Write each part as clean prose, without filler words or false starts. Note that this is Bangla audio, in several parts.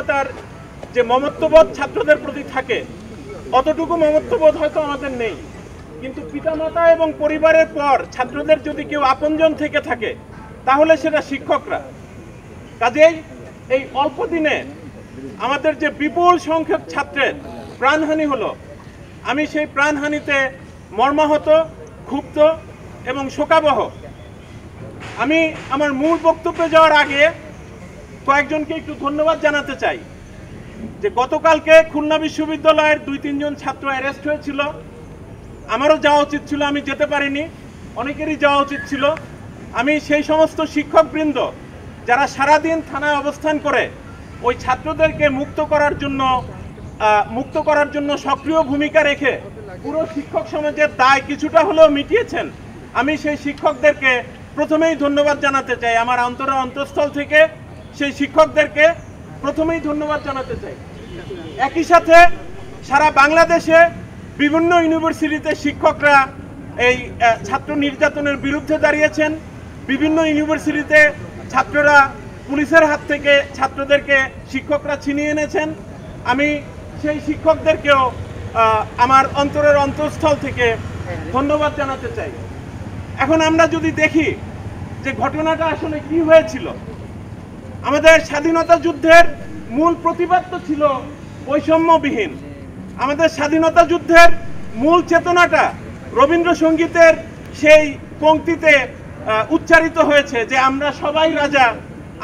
পিতামাতার যে মমত্ববোধ ছাত্রদের প্রতি থাকে অতটুকু মমত্ববোধ হয়তো আমাদের নেই, কিন্তু পিতামাতা এবং পরিবারের পর ছাত্রদের যদি কেউ আপনজন থেকে থাকে তাহলে সেটা শিক্ষকরা। কাজেই এই অল্প দিনে আমাদের যে বিপুল সংখ্যক ছাত্রের প্রাণহানি হলো, আমি সেই প্রাণহানিতে মর্মাহত, ক্ষুব্ধ এবং শোকাবহ। আমি আমার মূল বক্তব্যে যাওয়ার আগে কয়েকজনকে একটু ধন্যবাদ জানাতে চাই যে গতকালকে খুলনা বিশ্ববিদ্যালয়ের 2-3 জন ছাত্র অ্যারেস্ট হয়েছিল। আমারও যাওয়া উচিত ছিল, আমি যেতে পারিনি, অনেকেরই যাওয়া উচিত ছিল। আমি সেই সমস্ত শিক্ষকবৃন্দ যারা সারাদিন থানায় অবস্থান করে ওই ছাত্রদেরকে মুক্ত করার জন্য সক্রিয় ভূমিকা রেখে পুরো শিক্ষক সমাজের দায় কিছুটা হলেও মিটিয়েছেন, আমি সেই শিক্ষকদেরকে প্রথমেই ধন্যবাদ জানাতে চাই। আমার অন্তঃস্থল থেকে সেই শিক্ষকদেরকে প্রথমেই ধন্যবাদ জানাতে চাই। একই সাথে সারা বাংলাদেশে বিভিন্ন ইউনিভার্সিটিতে শিক্ষকরা এই ছাত্র নির্যাতনের বিরুদ্ধে দাঁড়িয়েছেন। বিভিন্ন ইউনিভার্সিটিতে ছাত্ররা পুলিশের হাত থেকে ছাত্রদেরকে শিক্ষকরা ছিনিয়ে এনেছেন। আমি সেই শিক্ষকদেরকেও আমার অন্তঃস্থল থেকে ধন্যবাদ জানাতে চাই। এখন আমরা যদি দেখি যে ঘটনাটা আসলে কি হয়েছিল, আমাদের স্বাধীনতা যুদ্ধের মূল প্রতিবাদ তো ছিল বৈষম্যবিহীন। আমাদের স্বাধীনতা যুদ্ধের মূল চেতনাটা রবীন্দ্রসঙ্গীতের সেই পংক্তিতে উচ্চারিত হয়েছে যে আমরা সবাই রাজা,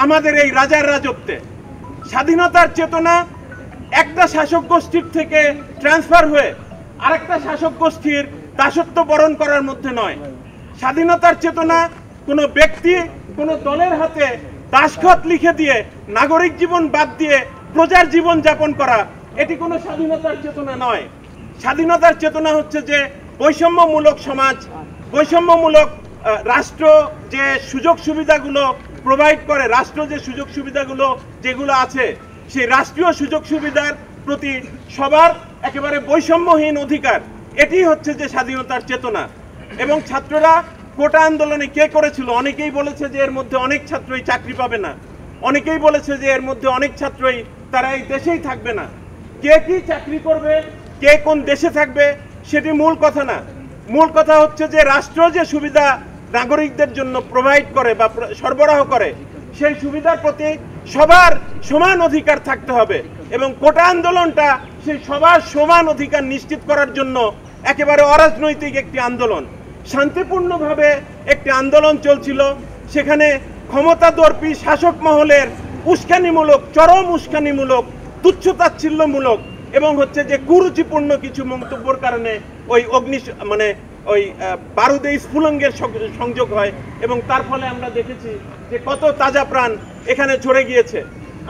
আমাদের এই রাজার রাজত্বে। স্বাধীনতার চেতনা একটা শাসক গোষ্ঠীর থেকে ট্রান্সফার হয়ে আরেকটা শাসক গোষ্ঠীর দাসত্ব বরণ করার মধ্যে নয়। স্বাধীনতার চেতনা কোনো ব্যক্তি, কোনো দলের হাতে দাসখত লিখে দিয়ে নাগরিক জীবন বাদ দিয়ে প্রজার জীবন যাপন করা, এটি কোনো স্বাধীনতার চেতনা নয়। স্বাধীনতার চেতনা হচ্ছে যে বৈষম্যমূলক সমাজ, বৈষম্যমূলক রাষ্ট্র যে সুযোগ সুবিধাগুলো প্রোভাইড করে, রাষ্ট্র যে সুযোগ সুবিধাগুলো যেগুলো আছে সেই রাষ্ট্রীয় সুযোগ সুবিধার প্রতি সবার একেবারে বৈষম্যহীন অধিকার, এটি হচ্ছে যে স্বাধীনতার চেতনা। এবং ছাত্ররা কোটা আন্দোলনে কে করেছিল? অনেকেই বলেছে যে এর মধ্যে অনেক ছাত্রই চাকরি পাবে না, অনেকেই বলেছে যে এর মধ্যে অনেক ছাত্রই তারা এই দেশেই থাকবে না। কে কি চাকরি করবে, কে কোন দেশে থাকবে সেটি মূল কথা না। মূল কথা হচ্ছে যে রাষ্ট্র যে সুবিধা নাগরিকদের জন্য প্রোভাইড করে বা সরবরাহ করে সেই সুবিধার প্রতি সবার সমান অধিকার থাকতে হবে। এবং কোটা আন্দোলনটা সেই সবার সমান অধিকার নিশ্চিত করার জন্য একেবারে অরাজনৈতিক একটি আন্দোলন, শান্তিপূর্ণভাবে একটি আন্দোলন চলছিল। সেখানে ক্ষমতাদর্পী শাসক মহলের উস্কানিমূলক, চরম উস্কানিমূলক, তুচ্ছতাচ্ছিল্যমূলক এবং হচ্ছে যে কুরুচিপূর্ণ কিছু মন্তব্যের কারণে ওই ওই বারুদে স্ফুলিঙ্গের সংযোগ হয় এবং তার ফলে আমরা দেখেছি যে কত তাজা প্রাণ এখানে ঝরে গিয়েছে।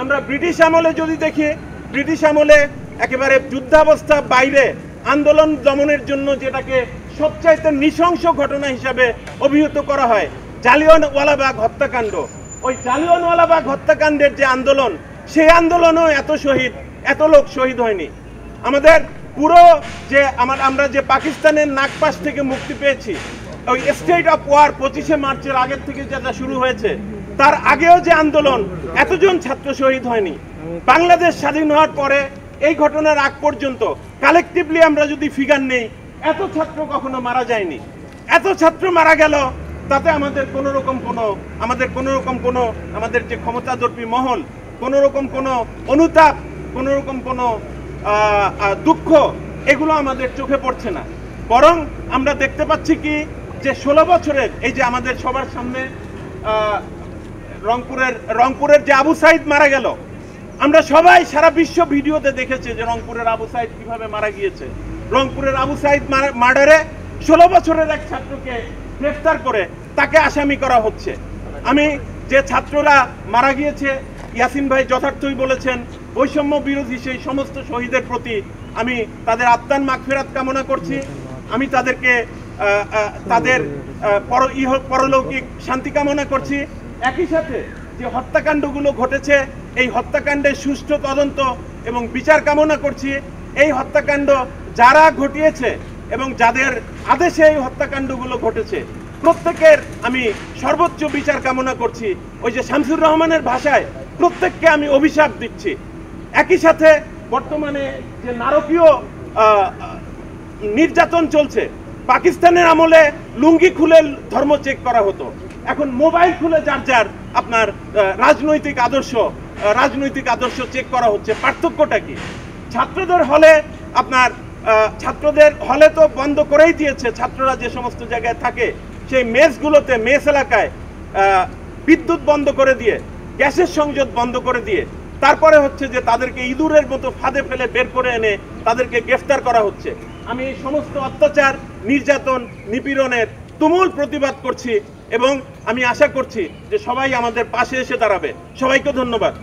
আমরা ব্রিটিশ আমলে যদি দেখি, ব্রিটিশ আমলে একেবারে যুদ্ধাবস্থা বাইরে আন্দোলন দমনের জন্য যেটাকে সবচাইতে নৃশংস ঘটনা হিসাবে অভিহিত করা হয় জালিয়ানওয়ালাবাগ হত্যাকাণ্ড। ওই জালিয়ানওয়ালাবাগ হত্যাকাণ্ডের যে আন্দোলন, সেই আন্দোলনেও এত লোক শহীদ হয়নি। আমাদের পুরো যে আমরা যে পাকিস্তানের নাগপাশ থেকে মুক্তি পেয়েছি, ওই স্টেট অফ ওয়ার 25শে মার্চের আগের থেকে যেটা শুরু হয়েছে, তার আগেও যে আন্দোলন, এতজন ছাত্র শহীদ হয়নি। বাংলাদেশ স্বাধীন হওয়ার পরে এই ঘটনার আগ পর্যন্ত কালেকটিভলি আমরা যদি ফিগার নেই, এত ছাত্র কখনো মারা যায়নি। এত ছাত্র মারা গেল, তাতে আমাদের আমাদের যে ক্ষমতাদর্পী মহল কোনো রকম কোনো অনুতাপ, কোনো রকম কোনো দুঃখ, এগুলো আমাদের চোখে পড়ছে না। বরং আমরা দেখতে পাচ্ছি কি যে 16 বছরের এই যে আমাদের সবার সামনে রংপুরের যে আবু সাইদ মারা গেল, আমরা সবাই সারা বিশ্ব ভিডিওতে দেখেছি যে রংপুরের আবু সাইদ কিভাবে মারা গিয়েছে। রংপুরের আবু সাইদ মার্ডারে 16 বছরের এক ছাত্রকে গ্রেফতার করে তাকে আসামি করা হচ্ছে। আমি যে ছাত্ররা মারা গিয়েছে, ইয়াসিন ভাই যথার্থই বলেছেন, বৈষম্য বিরোধী সেই সমস্ত শহীদের প্রতি আমি তাদের আত্মার মাগফিরাত কামনা করছি। আমি তাদেরকে তাদের পরলৌকিক শান্তি কামনা করছি। একই সাথে যে হত্যাকাণ্ডগুলো ঘটেছে, এই হত্যাকাণ্ডের সুষ্ঠু তদন্ত এবং বিচার কামনা করছি। এই হত্যাকাণ্ড যারা ঘটিয়েছে এবং যাদের আদেশে এই হত্যাকাণ্ডগুলো ঘটেছে, প্রত্যেকের আমি সর্বোচ্চ বিচার কামনা করছি। ওই যে শামসুর রহমানের ভাষায়, প্রত্যেককে আমি অভিশাপ দিচ্ছি। একই সাথে বর্তমানে যে নারকীয় নির্যাতন চলছে, পাকিস্তানের আমলে লুঙ্গি খুলে ধর্ম চেক করা হতো, এখন মোবাইল খুলে যার যার আপনার রাজনৈতিক আদর্শ চেক করা হচ্ছে। পার্থক্যটা কি? ছাত্রদের হলে তো বন্ধ করেই দিয়েছে। ছাত্ররা যে সমস্ত জায়গায় থাকে সেই মেসগুলোতে, মেস এলাকায় বিদ্যুৎ বন্ধ করে দিয়ে, গ্যাসের সংযোগ বন্ধ করে দিয়ে তারপরে হচ্ছে যে তাদেরকে ইঁদুরের মতো ফাঁদে ফেলে বের করে এনে তাদেরকে গ্রেফতার করা হচ্ছে। আমি এই সমস্ত অত্যাচার, নির্যাতন, নিপীড়নের তুমুল প্রতিবাদ করছি এবং আমি আশা করছি যে সবাই আমাদের পাশে এসে দাঁড়াবে। সবাইকে ধন্যবাদ।